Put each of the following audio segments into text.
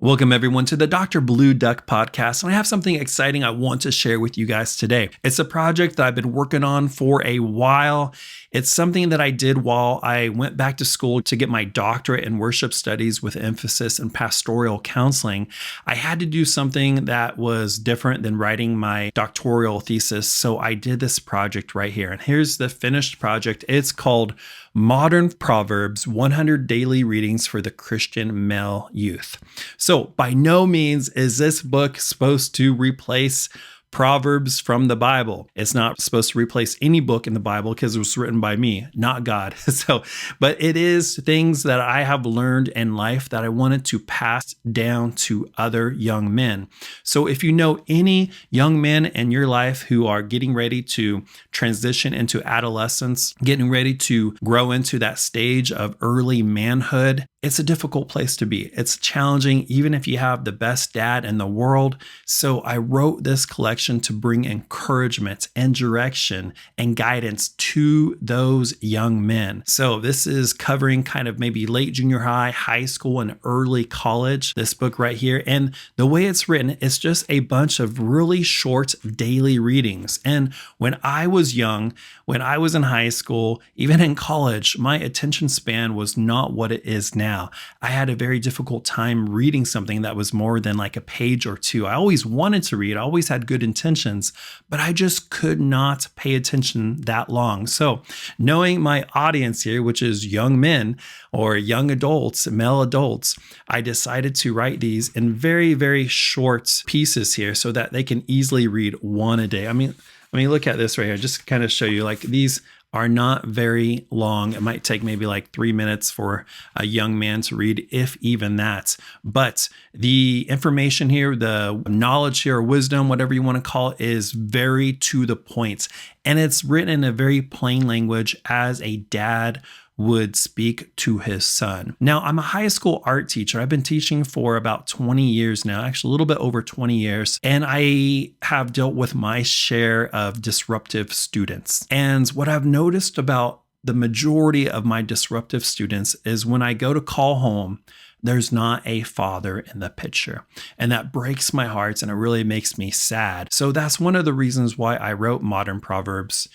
Welcome, everyone, to the Dr. Blue Duck podcast. And I have something exciting I want to share with you guys today. It's a project that I've been working on for a while. It's something that I did while I went back to school to get my doctorate in worship studies with emphasis in pastoral counseling. I had to do something that was different than writing my doctoral thesis. So I did this project right here. And here's the finished project. It's called Modern Proverbs, 100 Daily Readings for the Christian Male Youth. So by no means is this book supposed to replace Proverbs from the Bible. It's not supposed to replace any book in the Bible because it was written by me, not God. But it is things that I have learned in life that I wanted to pass down to other young men. So if you know any young men in your life who are getting ready to transition into adolescence, getting ready to grow into that stage of early manhood, it's a difficult place to be. It's challenging, even if you have the best dad in the world. So I wrote this collection to bring encouragement and direction and guidance to those young men. So this is covering kind of maybe late junior high, high school, and early college, this book right here. And the way it's written, it's just a bunch of really short daily readings. And when I was young, when I was in high school, even in college, my attention span was not what it is now. I had a very difficult time reading something that was more than like a page or two. I always wanted to read, I always had good intentions, but I just could not pay attention that long. So knowing my audience here, which is young men or young adults, male adults, I decided to write these in very, very short pieces here so that they can easily read one a day. I mean, look at this right here, just to kind of show you, like, these are not very long. It might take maybe like 3 minutes for a young man to read, if even that. But the information here, the knowledge here, or wisdom, whatever you want to call it, is very to the point. And it's written in a very plain language as a dad would speak to his son. Now, I'm a high school art teacher. I've been teaching for about 20 years now, actually a little bit over 20 years. And I have dealt with my share of disruptive students. And what I've noticed about the majority of my disruptive students is when I go to call home, there's not a father in the picture. And that breaks my heart and it really makes me sad. So that's one of the reasons why I wrote Modern Proverbs,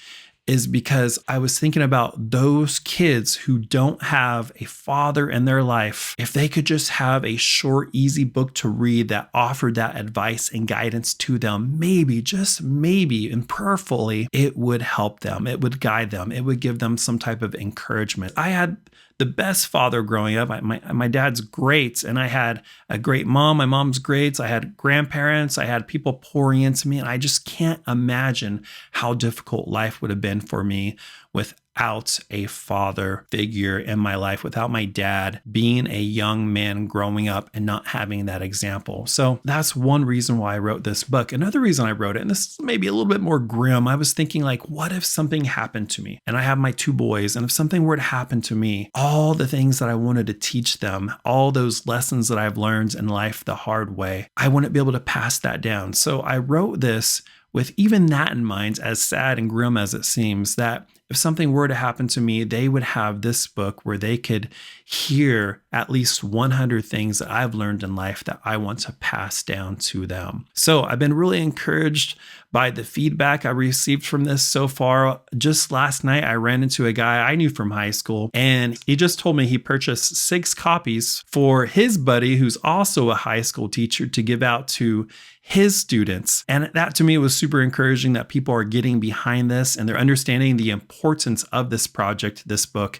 is because I was thinking about those kids who don't have a father in their life. If they could just have a short, easy book to read that offered that advice and guidance to them, maybe, just maybe, and prayerfully, it would help them. It would guide them. It would give them some type of encouragement. I had the best father growing up. My dad's great, and I had a great mom. My mom's great. I had grandparents. I had people pouring into me, and I just can't imagine how difficult life would have been for me without a father figure in my life, without my dad being a young man growing up and not having that example. So that's one reason why I wrote this book. Another reason I wrote it, and this is maybe a little bit more grim, I was thinking, like, what if something happened to me? And I have my 2 boys, and if something were to happen to me, all the things that I wanted to teach them, all those lessons that I've learned in life the hard way, I wouldn't be able to pass that down. So I wrote this with even that in mind, as sad and grim as it seems, that if something were to happen to me, they would have this book where they could hear at least 100 things that I've learned in life that I want to pass down to them. So I've been really encouraged by the feedback I received from this so far. Just last night, I ran into a guy I knew from high school, and he just told me he purchased 6 copies for his buddy, who's also a high school teacher, to give out to his students. And that to me was super encouraging, that people are getting behind this and they're understanding the importance of this project, this book,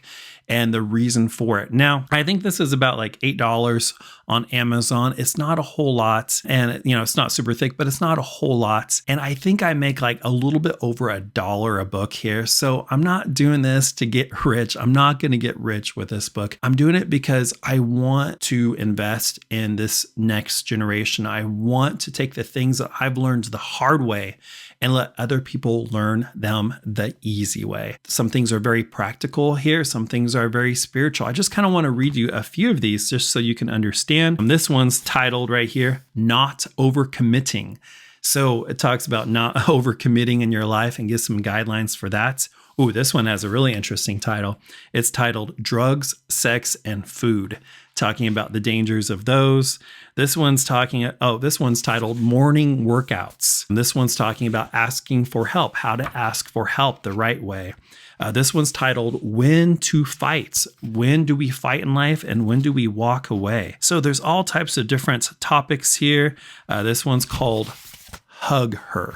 and the reason for it. Now, I think this is about like $8 on Amazon. It's not a whole lot, and it's not super thick, but it's not a whole lot. And I think I make like a little bit over $1 a book here. So I'm not doing this to get rich. I'm not going to get rich with this book. I'm doing it because I want to invest in this next generation. I want to take the things that I've learned the hard way and let other people learn them the easy way. Some things are very practical here. Some things are very spiritual. I just kind of want to read you a few of these just so you can understand. This one's titled right here, Not Overcommitting. So it talks about not overcommitting in your life and gives some guidelines for that. Ooh, this one has a really interesting title. It's titled Drugs, Sex, and Food. talking about the dangers of those. This one's titled Morning Workouts. And this one's talking about asking for help, how to ask for help the right way. This one's titled When to Fight. When do we fight in life and when do we walk away? So there's all types of different topics here. This one's called Hug Her.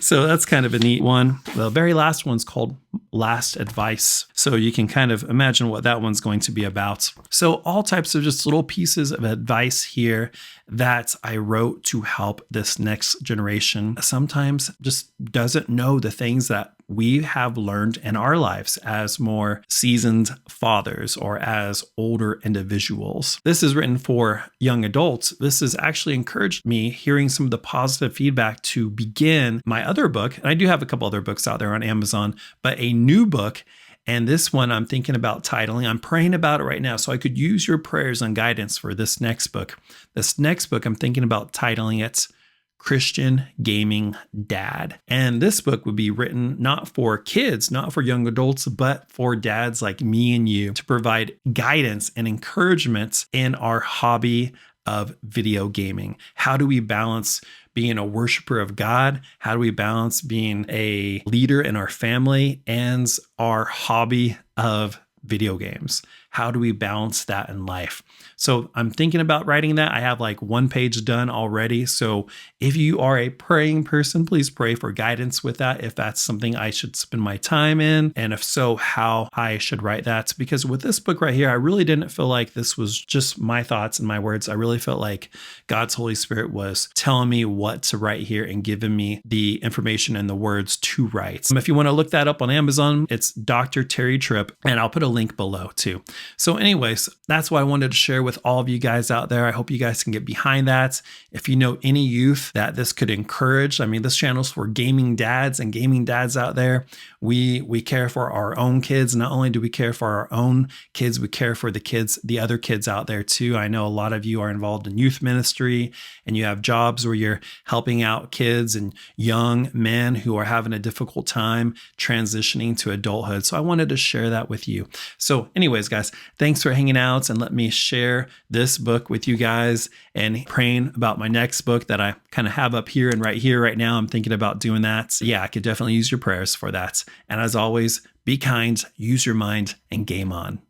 So that's kind of a neat one. The very last one's called Last Advice. So you can kind of imagine what that one's going to be about. So all types of just little pieces of advice here that I wrote to help this next generation sometimes just doesn't know the things that we have learned in our lives as more seasoned fathers or as older individuals. This is written for young adults. This has actually encouraged me hearing some of the positive feedback to begin my other book. And I do have a couple other books out there on Amazon, but a new book. And this one I'm thinking about titling. I'm praying about it right now, so I could use your prayers and guidance for this next book. This next book, I'm thinking about titling it Christian Gaming Dad. And this book would be written not for kids, not for young adults, but for dads like me and you to provide guidance and encouragement in our hobby of video gaming. How do we balance being a worshiper of God? How do we balance being a leader in our family and our hobby of video games? How do we balance that in life? So I'm thinking about writing that. I have like one page done already. So if you are a praying person, please pray for guidance with that. If that's something I should spend my time in, and if so, how I should write that. Because with this book right here, I really didn't feel like this was just my thoughts and my words. I really felt like God's Holy Spirit was telling me what to write here and giving me the information and the words to write. If you want to look that up on Amazon, it's Dr. Terry Tripp, and I'll put a link below too. So anyways, that's what I wanted to share with all of you guys out there. I hope you guys can get behind that. If you know any youth that this could encourage, I mean, this channel's for gaming dads and gaming dads out there. We care for our own kids. Not only do we care for our own kids, we care for the other kids out there too. I know a lot of you are involved in youth ministry and you have jobs where you're helping out kids and young men who are having a difficult time transitioning to adulthood. So I wanted to share that with you. So anyways, guys, thanks for hanging out and let me share this book with you guys and praying about my next book that I kind of have up here and right now. I'm thinking about doing that. So yeah, I could definitely use your prayers for that. And as always, be kind, use your mind, and game on.